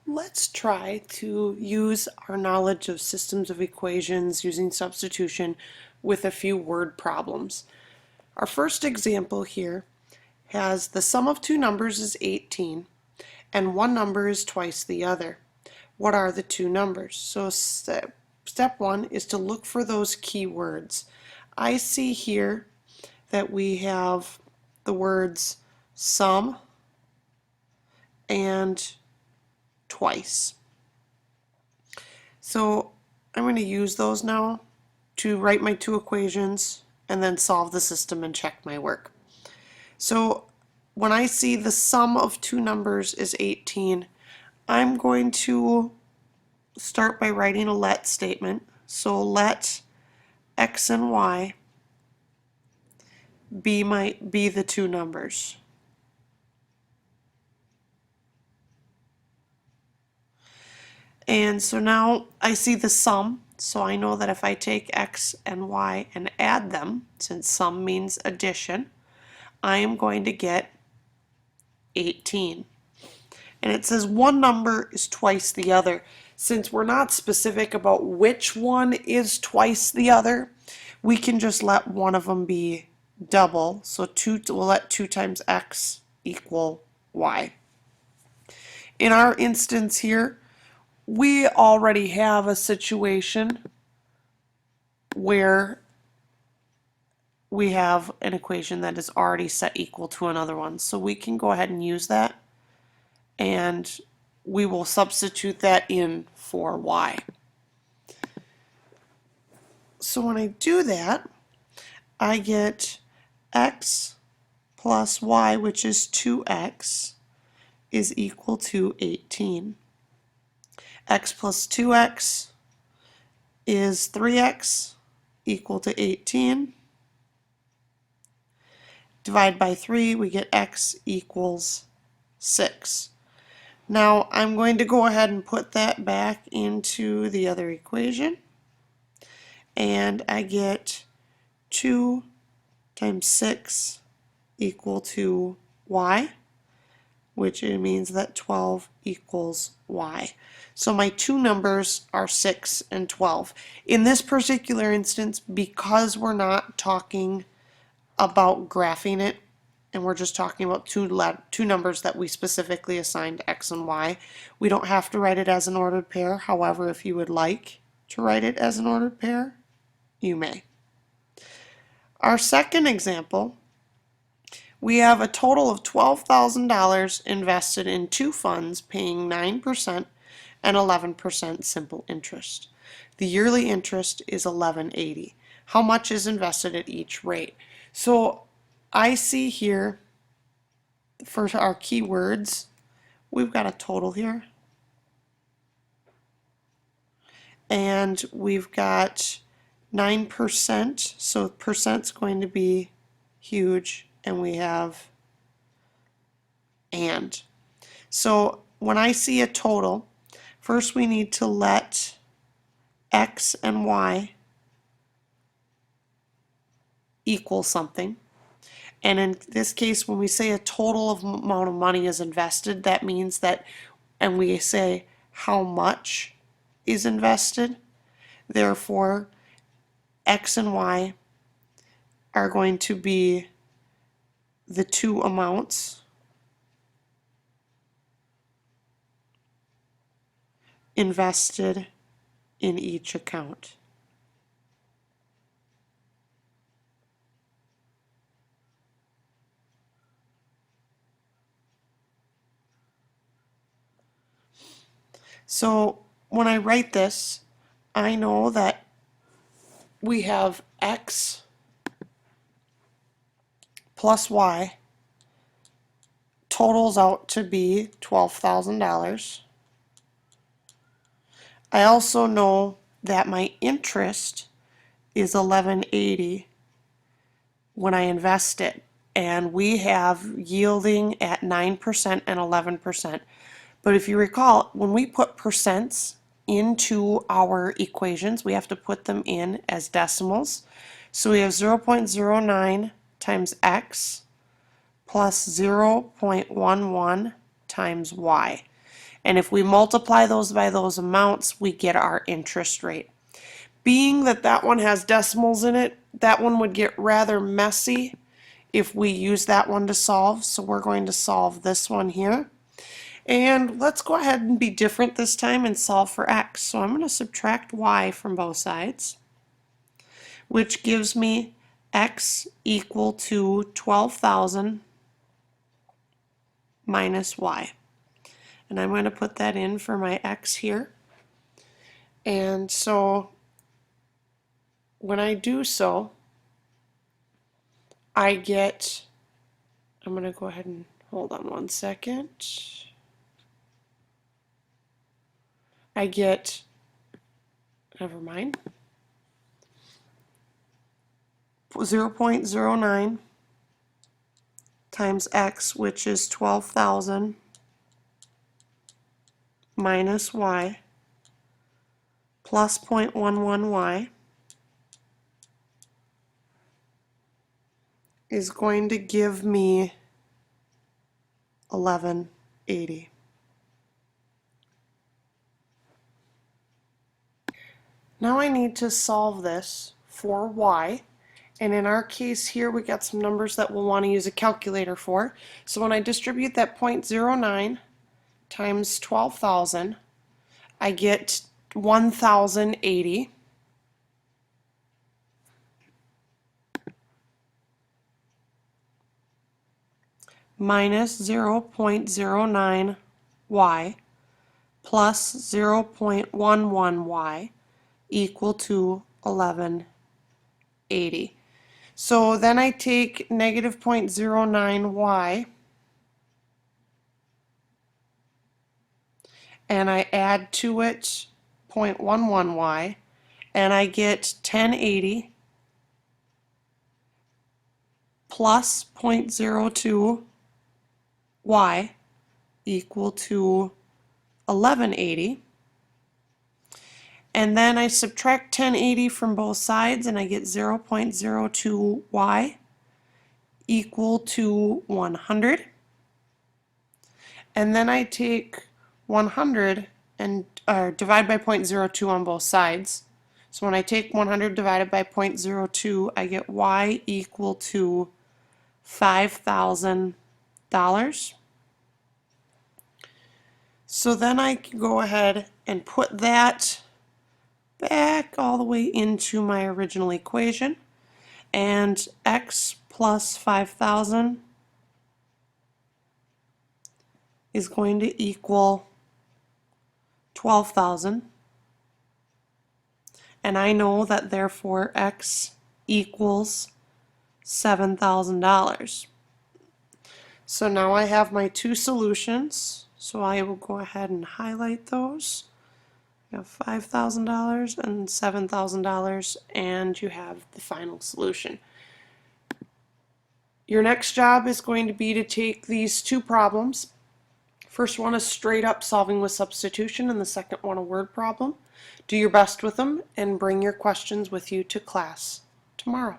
Let's try to use our knowledge of systems of equations using substitution with a few word problems. Our first example here has the sum of two numbers is 18 and one number is twice the other. What are the two numbers? So step one is to look for those key words. I see here that we have the words sum and twice. So I'm going to use those now to write my two equations and then solve the system and check my work. So when I see the sum of two numbers is 18, I'm going to start by writing a let statement. So let x and y be the two numbers. And so now I see the sum, so I know that if I take x and y and add them, since sum means addition, I am going to get 18. And it says one number is twice the other. Since we're not specific about which one is twice the other, we can just let one of them be double. So we'll let 2 times x equal y. In our instance here, we already have a situation where we have an equation that is already set equal to another one. So we can go ahead and use that, and we will substitute that in for y. So when I do that, I get x plus y, which is 2x, is equal to 18. X plus 2x is 3x, equal to 18. Divide by 3, we get x equals 6. Now I'm going to go ahead and put that back into the other equation, and I get 2 times 6 equal to y, which means that 12 equals y. So my two numbers are 6 and 12. In this particular instance, because we're not talking about graphing it, and we're just talking about two numbers that we specifically assigned x and y, we don't have to write it as an ordered pair. However, if you would like to write it as an ordered pair, you may. Our second example, we have a total of $12,000 invested in two funds paying 9% and 11% simple interest. The yearly interest is $11.80. How much is invested at each rate? So I see here for our keywords, we've got a total here, and we've got 9%, so percent's going to be huge, and we have and. So when I see a total, first we need to let x and y equal something. And in this case, when we say a total of amount of money is invested, that means that, and we say how much is invested, therefore x and y are going to be the two amounts invested in each account. So when I write this, I know that we have x plus y totals out to be $12,000. I also know that my interest is $11.80 when I invest it, and we have yielding at 9% and 11%. But if you recall, when we put percents into our equations, we have to put them in as decimals. So we have 0.09 times x plus 0.11 times y. And if we multiply those by those amounts, we get our interest rate. Being that that one has decimals in it, that one would get rather messy if we use that one to solve. So we're going to solve this one here. And let's go ahead and be different this time and solve for x. So I'm going to subtract y from both sides, which gives me x equal to 12,000 minus y. And I'm going to put that in for my x here. And so when I do so, I get, I'm going to go ahead and hold on one second. I get, never mind, 0.09 times x, which is 12,000 minus y, plus 0.11y, is going to give me 1180. Now I need to solve this for y, and in our case here we got some numbers that we'll want to use a calculator for. So when I distribute that 0.09 times 12,000, I get 1,080. Minus 0.09y plus 0.11y equal to 1180. So then I take negative 0.09y and I add to it 0.11y and I get 1080 plus 0.02y equal to 1180. And then I subtract 1080 from both sides and I get 0.02y equal to 100. And then I take 100 and divide by 0.02 on both sides. So when I take 100 divided by 0.02, I get y equal to $5,000. So then I can go ahead and put that back all the way into my original equation, and x plus 5,000 is going to equal 12,000, and I know that therefore x equals $7,000. So now I have my two solutions, so I will go ahead and highlight those. You have $5,000 and $7,000, and you have the final solution. Your next job is going to be to take these two problems. First one is straight up solving with substitution, and the second one a word problem. Do your best with them and bring your questions with you to class tomorrow.